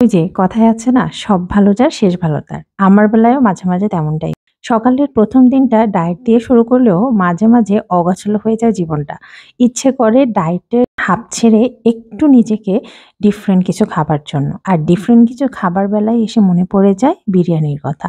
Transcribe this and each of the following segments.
ওই যে কথায় আছে না, সব ভালো যার শেষ ভালো তার। আমার বেলায়ও মাঝে, মাঝে তেমনটাই। সকালের ১ম দিনটা ডায়েট দিয়ে শুরু করলেও মাঝে, মাঝে অগোছালো হয়ে যায় জীবনটা। ইচ্ছে করে ডায়েটের হাঁপ ছেড়ে একটু নিজেকে ডিফারেন্ট কিছু খাবার জন্য। আর ডিফারেন্ট কিছু খাবার বেলায় এসে মনে পড়ে যায় বিরিয়ানির কথা।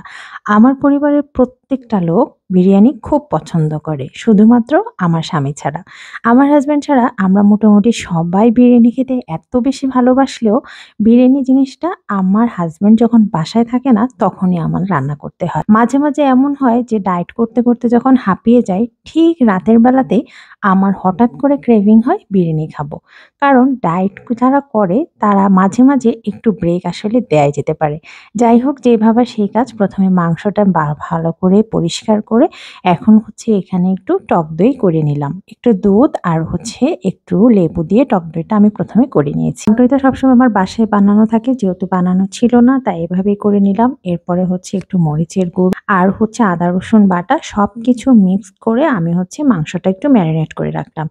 আমার পরিবারের প্রত্যেকটা লোক বিরিয়ানি খুব পছন্দ করে। শুধুমাত্র আমার স্বামী ছাড়া। আমার হাসব্যান্ড ছাড়া আমরা মোটামুটি সবাই বিরিয়ানি খেতে এত বেশি ভালোবাসলেও বিরিয়ানি জিনিসটা আমার হাসব্যান্ড যখন বাসায় থাকে না, তখনই আমার রান্না করতে হয়। মাঝে, মাঝে এমন হয় যে ডায়েট করতে, করতে যখন হাঁপিয়ে যাই, ঠিক রাতের বেলাতেই আমার হঠাৎ করে ক্রেভিং হয় বিরিয়ানি খাবো। কারণ ডায়েট যারা করে তারা মাঝে, মাঝে একটু ব্রেক আসলে দেয়াই যেতে পারে। যাই হোক যেভাবে সেই কাজ ১ম এ মাংসটা ভালো করে পরিষ্কার করে এখন হচ্ছে এখানে একটু টক দই করে নিলাম। একটু দুধ আর হচ্ছে একটু লেবু দিয়ে টক দইটা আমি ১ম এ করে নিয়েছি। টক দইটা সবসময় আমার বাসায় বানানো থাকে, যেহেতু বানানো ছিল না তাই এভাবেই করে নিলাম। এরপরে হচ্ছে একটু মরিচের গুঁড়ো আর হচ্ছে আদা রসুন বাটা সবকিছু মিক্সড করে আমি হচ্ছে মাংসটা একটু ম্যারিনেট করে রাখলাম।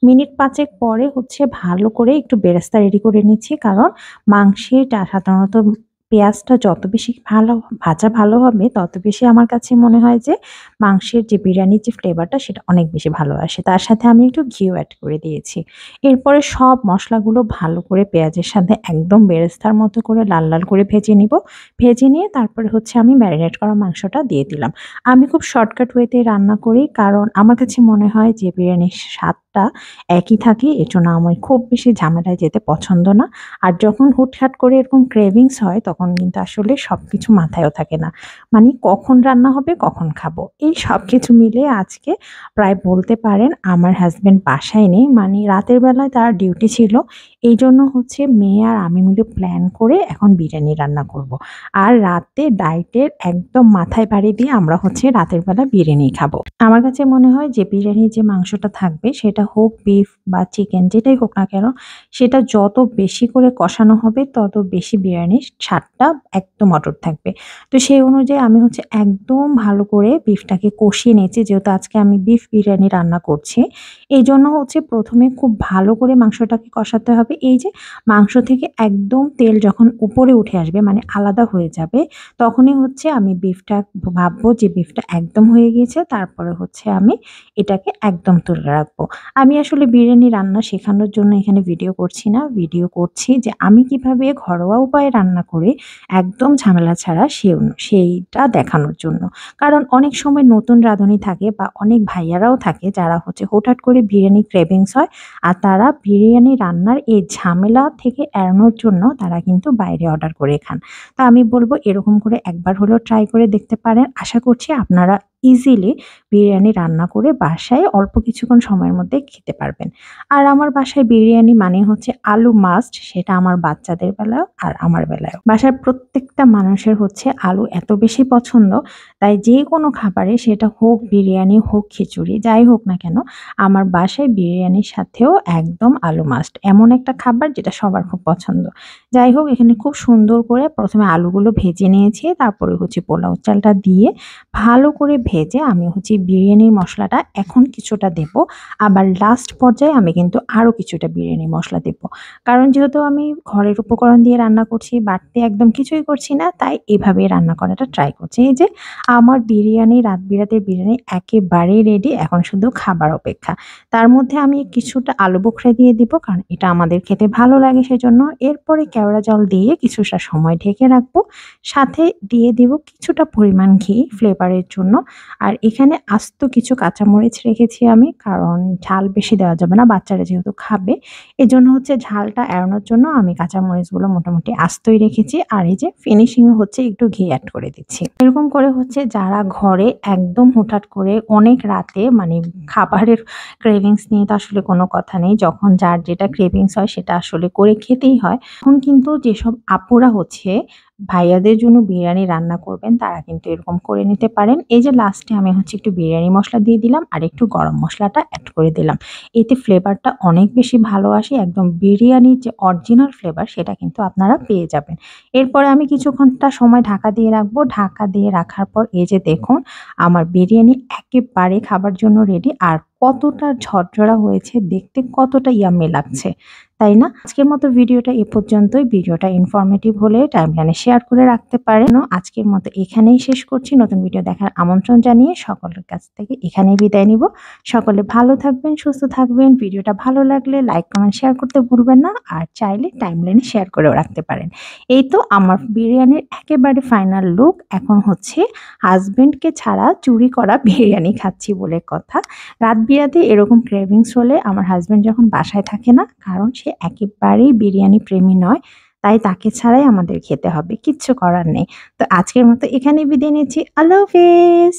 মিনিট ৫ এক পরে হচ্ছে ভালো করে একটু বেরেস্তা রেডি করে নিচ্ছি। কারণ মাংসেটা সাধারণত পেঁয়াজটা যত বেশি ভালো হবে তত বেশি আমার কাছে মনে হয় যে মাংসের যে বিরিয়ানির যে ফ্লেভারটা সেটা অনেক বেশি ভালো আসে। তার সাথে আমি একটু ঘিও এড করে দিয়েছি। এরপরে সব মসলাগুলো ভালো করে পেঁয়াজের সাথে একদম বেরেস্তার মতো করে লাল, লাল করে ভেজে নিব। ভেজে নিয়ে তারপরে হচ্ছে আমি ম্যারিনেট করা মাংসটা দিয়ে দিলাম। আমি খুব শর্টকাট ওয়েতে রান্না করি, কারণ আমার কাছে মনে হয় যে বিরিয়ানির স্বাদটা একই থাকে। এজন্য আমার খুব বেশি ঝামেলায় যেতে পছন্দ না। আর যখন হুটহাট করে এরকম ক্রেভিংস হয় তখন কিন্তু আসলে সবকিছু মাথায়ও থাকে না। মানে কখন রান্না হবে, কখন খাবো। এই সবকিছু মিলিয়ে আজকে প্রায় বলতে পারেন আমার হাসব্যান্ড বাসায় নেই। মানে রাতের বেলায় তার ডিউটি ছিল। এইজন্য হচ্ছে মেয়ে আর আমি মিলে প্ল্যান করে এখন বিরিয়ানি রান্না করব। আর রাতে ডায়েটের একদম মাথায় বাড়ি দিয়ে আমরা হচ্ছে রাতের বেলা বিরিয়ানি খাবো। আমার কাছে মনে হয় যে বিরিয়ানির যে মাংসটা থাকবে সেটা হোক বিফ বা চিকেন যেটাই হোক না কেন, সেটা যত বেশি করে কষানো হবে তত বেশি বিরিয়ানির স্বাদটা একদম অটুট থাকবে। তো সেই অনুযায়ী আমি হচ্ছে একদম ভালো করে বিফটাকে কষিয়ে নিয়েছি, যেহেতু আজকে আমি বিফ বিরিয়ানি রান্না করছি। এইজন্য হচ্ছে ১ম এ খুব ভালো করে মাংসটাকে কষাতে হবে। এই যে মাংস থেকে একদম তেল যখন উপরে উঠে আসবে মানে আলাদা হয়ে যাবে, তখনই হচ্ছে আমি বিফটা ভাববো যে বিফটা একদম হয়ে গিয়েছে। তারপরে হচ্ছে আমি এটাকে একদম তুলে রাখবো। আমি আসলে বিরিয়ানি রান্না শেখানোর জন্য এখানে ভিডিও করছি না। ভিডিও করছি যে আমি কিভাবে ঘরোয়া উপায়ে রান্না করে একদম ঝামেলা ছাড়া সেইটা দেখানোর জন্য। কারণ অনেক সময় নতুন রাঁধুনি থাকে বা অনেক ভাইয়ারাও থাকে যারা হচ্ছে হুটহাট করে বিরিয়ানি ক্রেভিংস হয়। আর তারা বিরিয়ানি রান্নার এই ঝামেলা থেকে এড়ানোর জন্য তারা কিন্তু বাইরে অর্ডার করে খান। তা আমি বলব এরকম করে একবার হলেও ট্রাই করে দেখতে পারেন। আশা করছি আপনারা ইজিলি বিরিয়ানি রান্না করে বাসায় অল্প কিছুক্ষণ সময়ের মধ্যে খেতে পারবেন। আর আমার বাসায় বিরিয়ানি মানে হচ্ছে আলু মাস্ট, সেটা আমার বাচ্চাদের বেলায়ও আর আমার বেলায়ও। বাসার প্রত্যেকটা মানুষের হচ্ছে আলু এত বেশি পছন্দ, তাই যেকোনো খাবারে সেটা হোক বিরিয়ানি, হোক খিচুড়ি, যাই হোক না কেন আমার বাসায় বিরিয়ানির সাথেও একদম আলু মাস্ট। এমন একটা খাবার যেটা সবার খুব পছন্দ। যাই হোক এখানে খুব সুন্দর করে ১ম এ আলুগুলো ভেজে নিয়েছি। তারপরে হচ্ছে পোলাও চালটা দিয়ে ভালো করে ভেজে আমি হচ্ছে বিরিয়ানির মসলাটা এখন কিছুটা দেব। আবার লাস্ট পর্যায়ে আমি কিন্তু আরো কিছুটা বিরিয়ানি মসলা দেব। কারণ যেহেতু আমি ঘরের উপকরণ দিয়ে রান্না করছি, বাড়তি একদম কিছুই করছি না, তাই এভাবেই রান্না করাটা ট্রাই করছি। এই যে আমার বিরিয়ানি, রাত বিরাতের বিরিয়ানি একেবারেই রেডি। এখন শুধু খাবার অপেক্ষা। তার মধ্যে আমি কিছুটা আলু বোখরা দিয়ে দিব, কারণ এটা আমাদের খেতে ভালো লাগে সেজন্য। এরপরে কেওড়া জল দিয়ে কিছুটা সময় ঢেকে রাখবো। সাথে দিয়ে দিব কিছুটা পরিমাণ ঘি ফ্লেভারের জন্য। আর এখানে আস্ত কিছু কাঁচামরিচ রেখেছি আমি, কারণ ঝাল বেশি দেওয়া যাবে না, বাচ্চারা যেহেতু খাবে। এজন্য হচ্ছে ঝালটা এড়ানোর জন্য আমি কাঁচামরিচগুলো মোটামুটি আস্তই রেখেছি। আর এই যে ফিনিশিং হচ্ছে একটু ঘি এড করে দিচ্ছি। এরকম করে হচ্ছে যারা ঘরে একদম হুটহাট করে অনেক রাতে মানে খাবারের ক্রেভিংস নিয়ে তো আসলে কোনো কথা নেই। যখন যার যেটা ক্রেভিংস হয় সেটা আসলে করে খেতেই হয়। এখন কিন্তু যেসব আপুরা হচ্ছে ভাইয়াদের জন্য বিরিয়ানি রান্না করবেন তারা কিন্তু এরকম করে নিতে পারেন। এই যে লাস্টে আমি হচ্ছে একটু বিরিয়ানি মসলা দিয়ে দিলাম আর একটু গরম মসলাটা এড করে দিলাম। এতে ফ্লেভারটা অনেক বেশি ভালো আসে। একদম বিরিয়ানির যে অরিজিনাল ফ্লেভার সেটা কিন্তু আপনারা পেয়ে যাবেন। এরপরে আমি কিছুক্ষণটা সময় ঢাকা দিয়ে রাখবো। ঢাকা দিয়ে রাখার পর এই যে দেখুন আমার বিরিয়ানি একেবারে খাবার জন্য রেডি। আর কতটা ঝরঝরা হয়েছে, দেখতে কতটা ইয়াম্মি লাগছে। তাই না? আজকের মতো ভিডিওটা এ পর্যন্তই। ভিডিওটা ইনফরমেটিভ হলে টাইমলাইনে শেয়ার করে রাখতে পারেন। আজকের মতো এখানেই শেষ করছি। নতুন ভিডিও দেখার আমন্ত্রণ জানিয়ে সকলের কাছ থেকে এখানেই বিদায় নিব। সকলে ভালো থাকবেন, সুস্থ থাকবেন। ভিডিওটা ভালো লাগলে লাইক, কমেন্ট, শেয়ার করতে ভুলবেন না। আর চাইলে টাইমলাইনে শেয়ার করেও রাখতে পারেন। এই তো আমার বিরিয়ানির একেবারে ফাইনাল লুক। এখন হচ্ছে হাসব্যান্ডকে ছাড়া চুরি করা বিরিয়ানি খাচ্ছি বলে কথা। রাত বিরাতে এরকম ক্রেভিংস হলে আমার হাসব্যান্ড যখন বাসায় থাকে না, কারণ সে একেবারেই বিরিয়ানি প্রেমী নয়, তাই তাকে ছাড়াই আমাদের খেতে হবে, কিচ্ছু করার নেই। তো আজকের মতো এখানেই বিদায় নিচ্ছি। আল্লাহ হাফেজ।